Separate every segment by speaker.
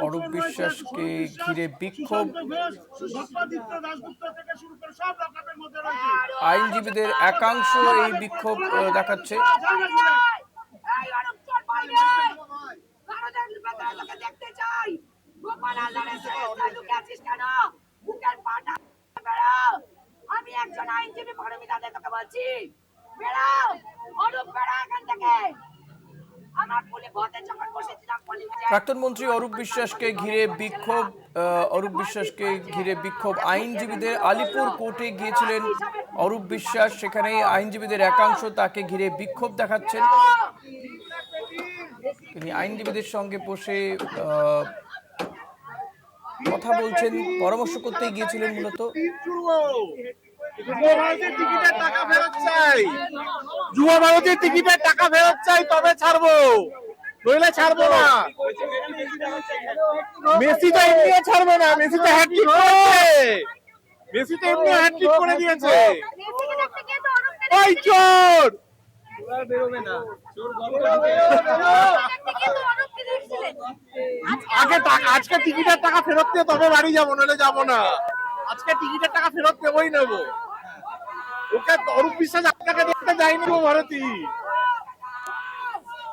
Speaker 1: অরূপ বিশ্বাসকে ঘিরে বিক্ষোভ, আইনজীবীদের একাংশ এই বিক্ষোভ দেখাচ্ছে।
Speaker 2: আমি একজন আইনজীবী পারমিতা দে তোকে বলছি, বেরাও অরূপ, বেরা এখান থেকে।
Speaker 1: প্রাক্তন মন্ত্রী অরূপ বিশ্বাসকে ঘিরে বিক্ষোভ, অরূপ বিশ্বাসকে ঘিরে বিক্ষোভ আইনজীবীদের। আলিপুর কোর্টে গিয়েছিলেন অরূপ বিশ্বাস, সেখানে আইনজীবীদের একাংশ তাকে ঘিরে বিক্ষোভ দেখাচ্ছেন। তিনি আইনজীবীদের সঙ্গে বসে কথা বলছেন, পরামর্শ করতেই গিয়েছিলেন মূলত।
Speaker 3: যুব ভারতীর টিকিটের টাকা ফেরত চাই, যুব ভারতীর টিকিটের টাকা ফেরত চাই, তবে ছাড়বো, নইলে ছাড়বো না। মেসি তো এমনিও ছাড়বে না, মেসি তো হ্যাটট্রিক করেছে, মেসি তো এমনিও হ্যাটট্রিক করে দিয়েছে। ওই চোর বেরোবে না, আজকে টিকিটের টাকা ফেরত দিয়ে তবে বাড়ি যাবো, নইলে যাবো না। আজকে টিকিটের টাকা ফেরত দেবই নেবো। ওকে অরূপ বিশ্বাস আপনাকে দেখতে যায়নি গো ভারতী।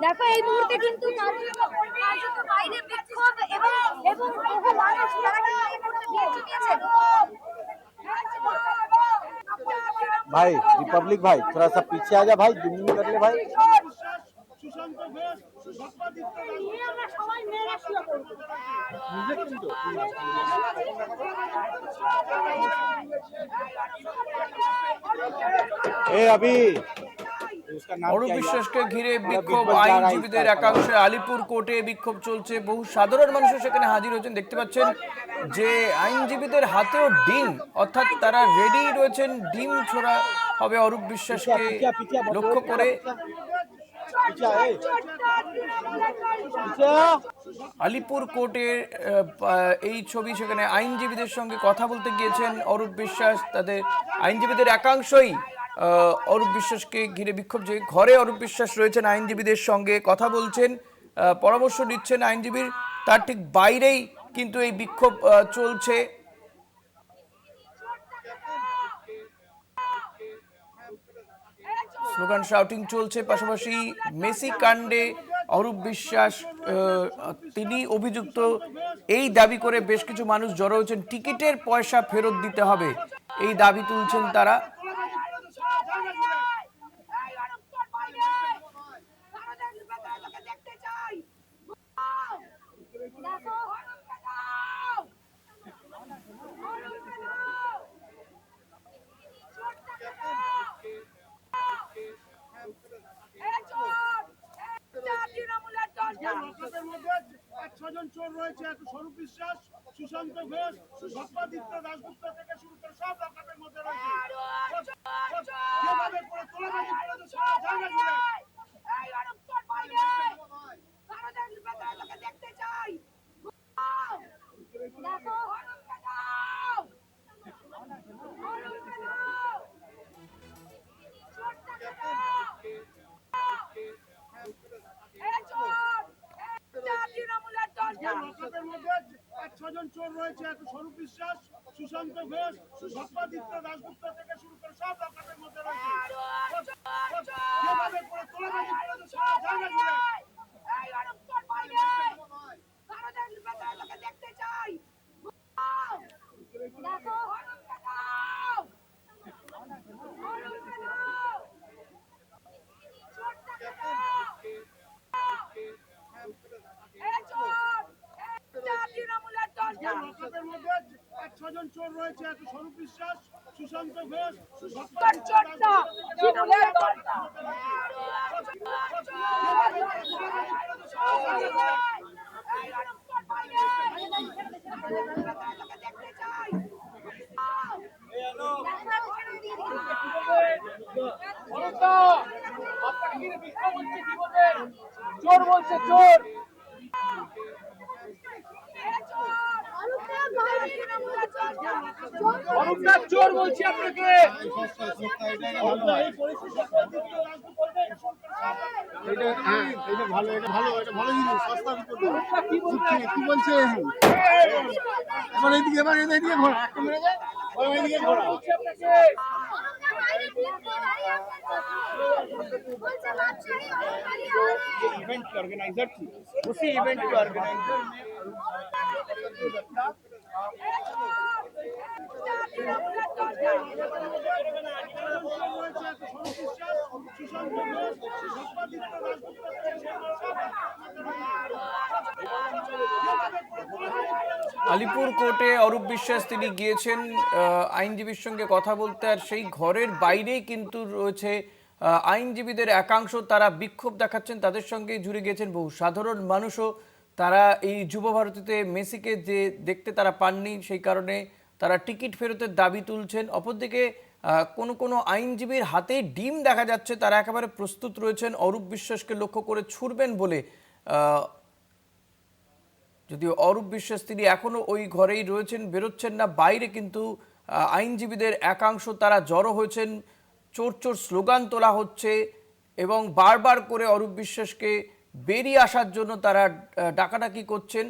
Speaker 2: দেখো এই মুহূর্তে কিন্তু বাইরে বিক্ষোভ এবং বহু মানুষ তারা কিন্তু এই মুহূর্তে ভিড় জমিয়েছে।
Speaker 3: भाई रिपब्लिक भाई थोड़ा सा पीछे आ जा भाई, जूम कर ले भाई।
Speaker 1: অরূপ বিশ্বাসকে ঘিরে বিক্ষোভ আইনজীবীদের একাংশে। আলিপুর কোর্টে বিক্ষোভ চলছে, বহু সাধারণ মানুষও সেখানে হাজির হয়েছেন। দেখতে পাচ্ছেন যে আইনজীবীদের হাতেও ডিম, অর্থাৎ তারা রেডি রয়েছেন, ডিম ছোড়া হবে অরূপ বিশ্বাসকে লক্ষ্য করে। আলিপুর কোর্টের এই ছবি, সেখানে আইনজীবীদের সঙ্গে কথা বলতে গিয়েছেন অরূপ বিশ্বাস। তাদের আইনজীবীদের একাংশই অরূপ বিশ্বাসকে ঘিরে বিক্ষোভ, যে ঘরে অরূপ বিশ্বাস রয়েছেন আইনজীবীদের সঙ্গে কথা বলছেন, পরামর্শ দিচ্ছেন আইনজীবীর, তার ঠিক বাইরেই কিন্তু এই বিক্ষোভ চলছে। স্লোগান শাউটিং চলছে, পাশাপাশি মেসি কাণ্ডে অরূপ বিশ্বাস তিনি অভিযুক্ত, এই দাবি করে বেশ কিছু মানুষ জড়ো হয়েছেন। টিকিটের পয়সা ফেরত দিতে হবে, এই দাবি তুলছেন তারা।
Speaker 3: ছজন চোর রয়েছে, স্বরূপ বিশ্বাস, সুশান্ত ঘোষ, সত্যাদিত্য দাশগুপ্ত থেকে শুরু করে সব লকআপের মধ্যে রয়েছে। যেভাবে করে তোলাবাজি করেছে সারা জায়গা জুড়ে।
Speaker 2: দেখতে চাই।
Speaker 3: ছজন চোর রয়েছে, স্বরূপ বিশ্বাস, সুশান্ত ঘোষ, সত্যাদিত্য দাশগুপ্ত থেকে শুরু করে সব লকআপের মধ্যে রয়েছে। যেভাবে করে তোলাবাজি করেছে সারা জায়গা জুড়ে।
Speaker 2: দেখতে চাই।
Speaker 3: ছজন চোর রয়েছে, স্বরূপ বিশ্বাস, সুশান্ত ঘোষ,
Speaker 2: চোর বলছে চোর।
Speaker 3: অরূপদাস চোর বলছি আপনাকে।
Speaker 4: কি বলছে এবার এইদিকে ঘোরা একটা মেরে যায় এইদিকে ঘোরা
Speaker 3: इवेंट के ऑर्गेनाइजर थी, उसी इवेंट के ऑर्गेनाइजर
Speaker 1: আলিপুর কোর্টে অরূপ বিশ্বাস তিনি গিয়েছেন আইনজীবীর সঙ্গে কথা বলতে, আর সেই ঘরের বাইরেই কিন্তু রয়েছে আইনজীবীদের একাংশ, তারা বিক্ষোভ দেখাচ্ছেন, তাদের সঙ্গে জুড়ে গিয়েছেন বহু সাধারণ মানুষও। তারা এই যুব ভারতীতে মেসিকে যে দেখতে তারা পাননি, সেই কারণে তারা টিকিট ফেরতের দাবি তুলছেন। অপরদিকে কোনো কোনো আইনজীবীর হাতে ডিম দেখা যাচ্ছে, তারা একেবারে প্রস্তুত রয়েছেন অরূপ বিশ্বাসকে লক্ষ্য করে ছুড়বেন বলে। যদিও অরূপ বিশ্বাস তিনি এখনও ওই ঘরেই রয়েছেন, বেরোচ্ছেন না। বাইরে কিন্তু আইনজীবীদের একাংশ তারা জড়ো হয়েছেন, চোর চোর স্লোগান তোলা হচ্ছে এবং বারবার করে অরূপ বিশ্বাসকে বেরিয়ে আসার জন্য তারা ডাকাডাকি করছেন।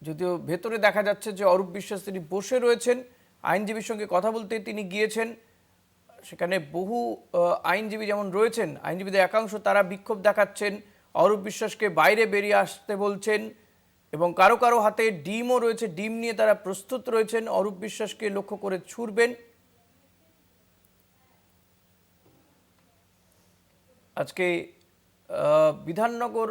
Speaker 1: যদিও ভেতরে দেখা যাচ্ছে যে অরূপ বিশ্বাস তিনি বসে রয়েছেন, আইনজীবীর সঙ্গে কথা বলতে তিনি গিয়েছেন। সেখানে বহু আইনজীবী যেমন রয়েছেন, আইনজীবীদের একাংশ তারা বিক্ষোভ দেখাচ্ছেন, অরূপ বিশ্বাসকে বাইরে বেরিয়ে আসতে বলছেন এবং কারো কারো হাতে ডিমও রয়েছে, ডিম নিয়ে তারা প্রস্তুত রয়েছেন অরূপ বিশ্বাসকে লক্ষ্য করে ছুড়বেন। আজকে বিধাননগর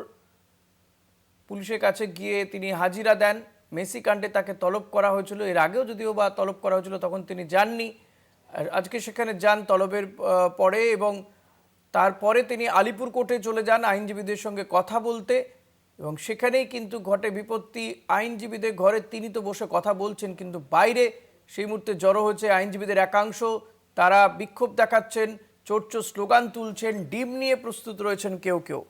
Speaker 1: পুলিশের কাছে গিয়ে তিনি হাজিরা দেন। মেসি কাণ্ডে তাকে তলব করা হয়েছিল, এর আগেও যদিও বা তলব করা হয়েছিল তখন তিনি যাননি। আজকে সেখানে যান তলবের পরে এবং তারপরে তিনি আলিপুর কোর্টে চলে যান আইনজীবীদের সঙ্গে কথা বলতে এবং সেখানেই কিন্তু ঘটে বিপত্তি। আইনজীবীদের ঘরে তিনি তো বসে কথা বলছেন, কিন্তু বাইরে সেই মুহূর্তে জড়ো হয়েছে আইনজীবীদের একাংশ, তারা বিক্ষোভ দেখাচ্ছেন, চোর চোর স্লোগান তুলছেন, ডিম নিয়ে প্রস্তুত রয়েছেন কেউ কেউ।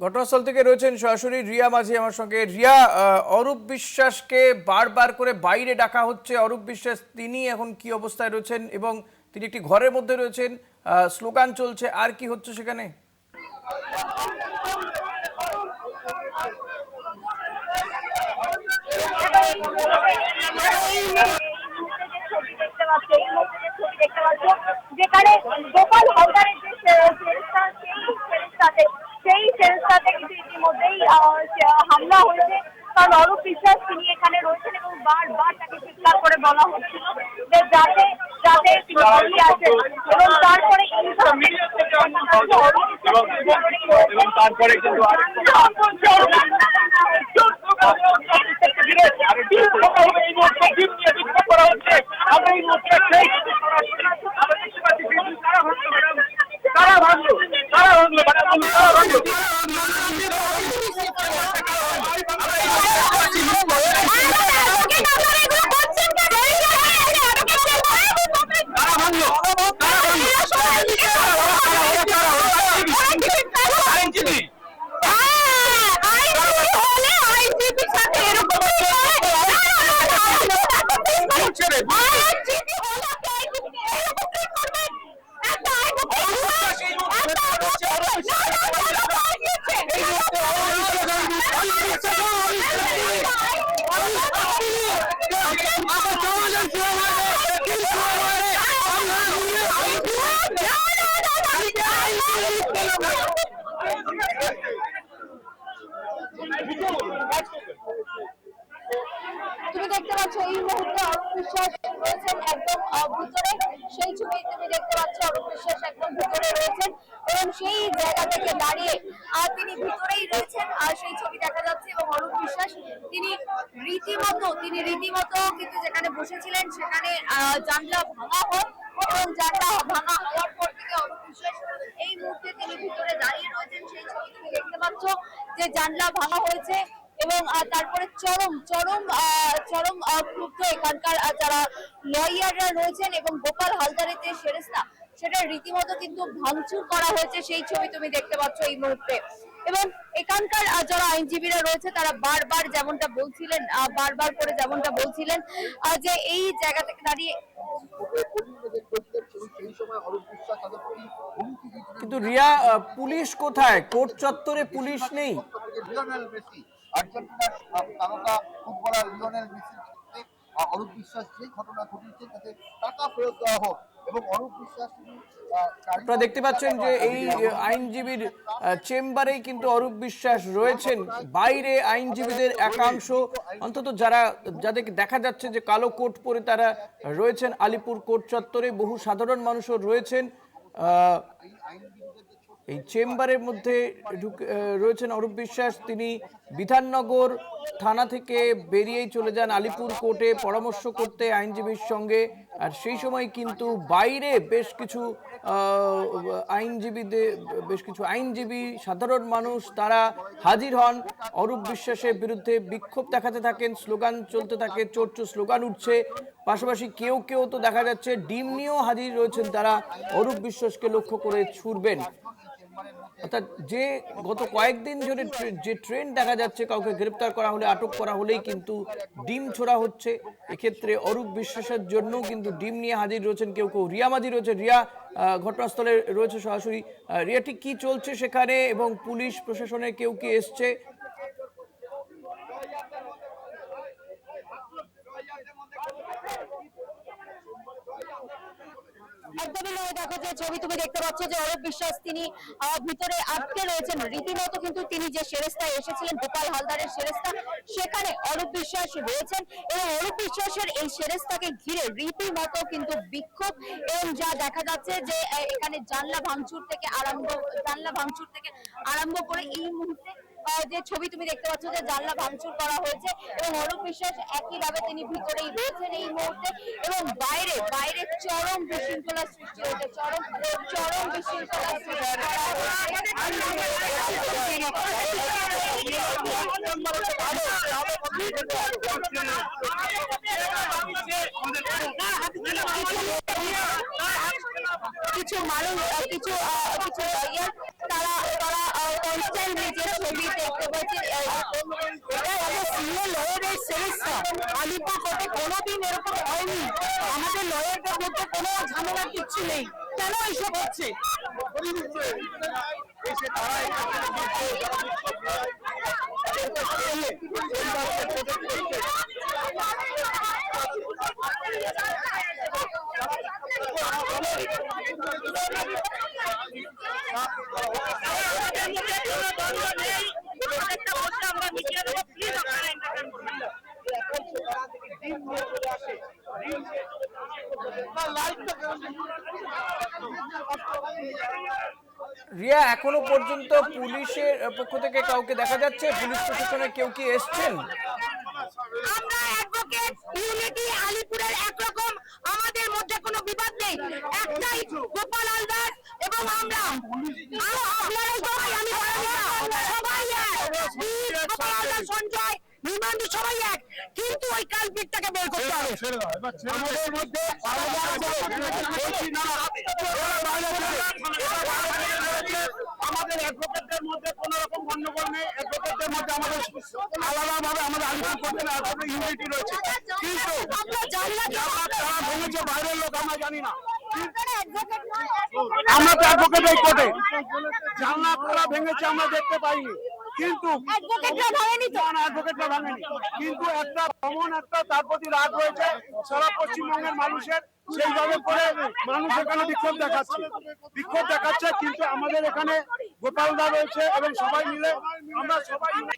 Speaker 1: ঘটনাস্থল থেকে রয়েছেন সরাসরি রিয়া মাঝি আমার সঙ্গে। রিয়া, অরূপ বিশ্বাসকে বারবার করে বাইরে ডাকা হচ্ছে, অরূপ বিশ্বাস তিনি এখন কি অবস্থায় রয়েছেন এবং তিনি একটি ঘরের মধ্যে রয়েছেন, স্লোগান চলছে, আর কি হচ্ছে সেখানে?
Speaker 2: যেখানে গোপাল হাওদারের যে সেই সেন্সটাতে কিন্তু ইতিমধ্যেই হামলা হয়েছে, কারণ অরূপ বিশ্বাস তিনি এখানে রয়েছেন এবং বারবার তাকে চিৎকার করে বলা হচ্ছিল যে যাতে যাতে তিনি বেরিয়ে আসেন এবং তারপরে
Speaker 3: তারপরে কিন্তু
Speaker 2: তুমি দেখতে পাচ্ছ এই মুহূর্তে অরূপ বিশ্বাস রয়েছেন একদম ভিতরে, সেই ছবি তুমি দেখতে পাচ্ছ অরূপ বিশ্বাস একদম ভিতরে রয়েছেন এবং সেই জায়গা থেকে দাঁড়িয়ে তিনি ভিতরেই রয়েছেন আর সেই ছবি দেখা যাচ্ছে। এবং অরূপ বিশ্বাস তিনি রীতিমতো কিন্তু যেখানে বসেছিলেন সেখানে জানলা ভাঙা হয় এবং জানলা ভাঙা হওয়ার পর থেকে অরূপ বিশ্বাস এই মুহূর্তে তিনি ভিতরে দাঁড়িয়ে রয়েছেন। সেই ছবি তুমি দেখতে পাচ্ছ যে জানলা ভাঙা হয়েছে এবং তারপরে চরম ক্রুদ্ধ এখানকার যারা লয়াররা রয়েছেন এবং গোপাল হালদারের যে সেরেস্তা সেটা রীতিমতো কিন্তু ভাঙচুর করা হয়েছে, সেই ছবি তুমি দেখতে পাচ্ছ এই মুহূর্তে। এবং এখানকার যারা আইনজীবীরা রয়েছে তারা বারবার বলছিলেন যে এই জায়গা থেকে দাঁড়িয়ে
Speaker 1: কিন্তু রিয়া, পুলিশ কোথায়? কোর্ট চত্বরে পুলিশ নেই।
Speaker 4: আর্জেন্টিনার তারকা ফুটবলার লিওনেল মেসির ক্ষেত্রে অরূপ বিশ্বাস যে ঘটনা ঘটিয়েছে তাতে টাকা ফেরত দেওয়া হোক এবং অরূপ বিশ্বাস
Speaker 1: আপনারা দেখতে পাচ্ছেন যে এই আইনজীবীর চেম্বারেই কিন্তু অরূপ বিশ্বাস রয়েছেন। বাইরে আইনজীবীদের একাংশ, অন্তত যাদেরকে দেখা যাচ্ছে যে কালো কোট পরে তারা রয়েছেন আলিপুর কোর্ট চত্বরে। বহু সাধারণ মানুষও রয়েছেন। এই চেম্বারের মধ্যে রয়েছেন অরূপ বিশ্বাস। তিনি বিধাননগর থানা থেকে বেরিয়েই চলে যান আলিপুর কোর্টে পরামর্শ করতে আইনজীবীর সঙ্গে। আর সেই সময় কিন্তু বাইরে বেশ কিছু আইনজীবী, সাধারণ মানুষ তারা হাজির হন। অরূপ বিশ্বাসের বিরুদ্ধে বিক্ষোভ দেখাতে থাকেন, স্লোগান চলতে থাকে, চোর স্লোগান উঠছে। পাশাপাশি কেউ তো দেখা যাচ্ছে ডিম নিয়েও হাজির রয়েছেন, তারা অরূপ বিশ্বাসকে লক্ষ্য করে ছুড়বেন। অর্থাৎ যে গত কয়েকদিন ধরে যে ট্রেন্ড দেখা যাচ্ছে, কাউকে গ্রেপ্তার করা হলে, আটক করা হলেই কিন্তু ডিম ছোড়া হচ্ছে। এক্ষেত্রে অরূপ বিশ্বাসের জন্য কিন্তু ডিম নিয়ে হাজির রয়েছেন কেউ। রিয়া মাঝি রয়েছে। রিয়া ঘটনাস্থলে রয়েছে সরাসরি। রিয়া, ঠিক কি চলছে সেখানে এবং পুলিশ প্রশাসনের কেউ কি এসছে?
Speaker 2: একদমই নয়, দেখো যে ছবি তুমি দেখতে পাচ্ছ যে অরূপ বিশ্বাস তিনি ভিতরে আটকে রয়েছেন। রীতিমতো কিন্তু তিনি যে সেরেস্তায় এসেছিলেন গোপাল হালদারের সেরেস্তা, সেখানে অরূপ বিশ্বাস রয়েছেন এবং অরূপ বিশ্বাসের এই সেরেস্তাকে ঘিরে রীতিমতো কিন্তু বিক্ষোভ এবং যা দেখা যাচ্ছে যে এখানে জানলা ভাঙচুর থেকে আরম্ভ করে এই মুহূর্তে যে ছবি তুমি দেখতে পাচ্ছ যে জানলা ভাঙচুর করা হয়েছে এবং অরূপ বিশ্বাস একইভাবে তিনি ভিতরেই রয়েছেন এই মুহূর্তে। এবং বাইরে চরম বিশৃঙ্খলা সৃষ্টি হয়েছে, চরম বিশৃঙ্খলা সৃষ্টি করা কিছু মানুষ, কিছু তারা কনস্ট্যান্টলি যে ছবি দেখতে পাচ্ছি আলিপুর কোর্টে কোনোদিন এরকম হয়নি। আমাদের লয়ারদের মধ্যে কোনো ঝামেলা কিচ্ছু নেই, কেন এইসব হচ্ছে?
Speaker 1: রিয়া, এখনো পর্যন্ত পুলিশের পক্ষ থেকে কাউকে দেখা যাচ্ছে? পুলিশ প্রশাসনের কেউ কি এসছেন?
Speaker 2: আমরা অ্যাডভোকেট ইউনিটি আলিপুরের একরকম, আমাদের মধ্যে কোনো বিবাদ নেই, একটাই গোপাল হালদার এবং আমরা আপনারাই সবাই, আমি সবাই এক, গোপাল হালদার, সঞ্জয়, নির্মাণী সবাই এক, কিন্তু ওই কালপিটটাকে বের করতে হবে। আমাদের মধ্যে
Speaker 3: আমাদের অ্যাডভোকেটদের মধ্যে কোনো রকম গন্ডগোল নেই। অ্যাডভোকেটদের মধ্যে আমাদের আলাদাভাবে আমাদের আলিপুর কোর্টের ইউনিটি রয়েছে, কিন্তু তারা ভেঙেছে বাইরের লোক, আমরা জানি না। আমরা তো অ্যাডভোকেট এই কোর্টে, জানলা তারা ভেঙেছে আমরা দেখতে পাইনি। কিন্তু
Speaker 2: অ্যাডভোকেটরা ভাঙেনি তো?
Speaker 3: না, অ্যাডভোকেটরা ভাঙেনি, কিন্তু একটা কমন একটা তার প্রতি রাগ রয়েছে সারা পশ্চিমবঙ্গের মানুষের, সেইভাবে করে মানুষ এখানে বিক্ষোভ দেখাচ্ছে, কিন্তু আমাদের এখানে গোপালদা রয়েছে এবং সবাই মিলে আমরা সবাই মিলে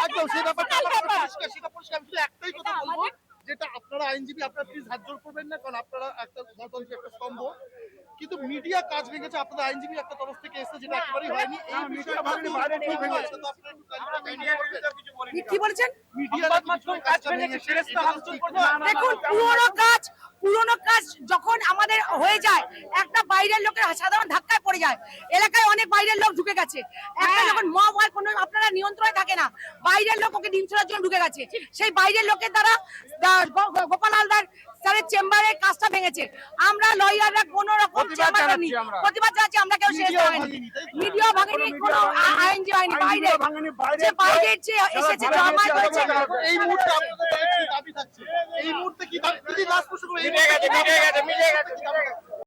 Speaker 4: একদম সেই ব্যাপারটা আমার পরিষ্কার, সেটা পরিষ্কার। আমি শুধু একটাই কথা বলবো, যেটা আপনারা আইনজীবী, আপনারা প্লিজ হাত জোর করবেন না, কারণ আপনারা একটা গণতন্ত্রের একটা স্তম্ভ। কিন্তু মিডিয়া কাজ ভেঙেছে আপনাদের আইনজীবী একটা তরফ থেকে এসে, যেটা একেবারেই হয়নি। এই
Speaker 3: মিডিয়া ভাঙেনি, বাইরে কেউ ভেঙেছে।
Speaker 5: কি বলেছেন?
Speaker 4: মিডিয়া কাজ ভেঙেছে, সেটা ভাঙচুর করতে
Speaker 5: দেখুন, পুরোনো কাজ যখন আমাদের হয়ে যায়, একটা বাইরের লোকের সাধারণ ধাক্কায় পড়ে যায়, এলাকায় অনেক বাইরের লোক ঢুকে গেছে, একটা যখন মব হয় কোনো আপনারা নিয়ন্ত্রণে থাকে না, বাইরের লোক ওকে ডিম ছোড়ার জন্য ঢুকে গেছে, সেই বাইরের লোকের দ্বারা গোপাল হালদার স্যারের চেম্বারের কাজটা ভেঙেছে। আমরা লয়াররা কোনো রকম চেম্বার করিনি, প্রতিবাদ জানাচ্ছি, আমরা কেউ শেষ করিনি, মিডিয়া ভাঙেনি, কোনো আইনজীবী হয়নি, বাইরে যে বাইরের যে এসেছে ড্রামা করেছে।
Speaker 4: এই মুহূর্তে আপনাদের দাবি থাকছে, এই মুহূর্তে কি দাবি? যদি লাস্ট প্রশ্ন করে, এই মুহূর্তে কি দাবি থাকছে?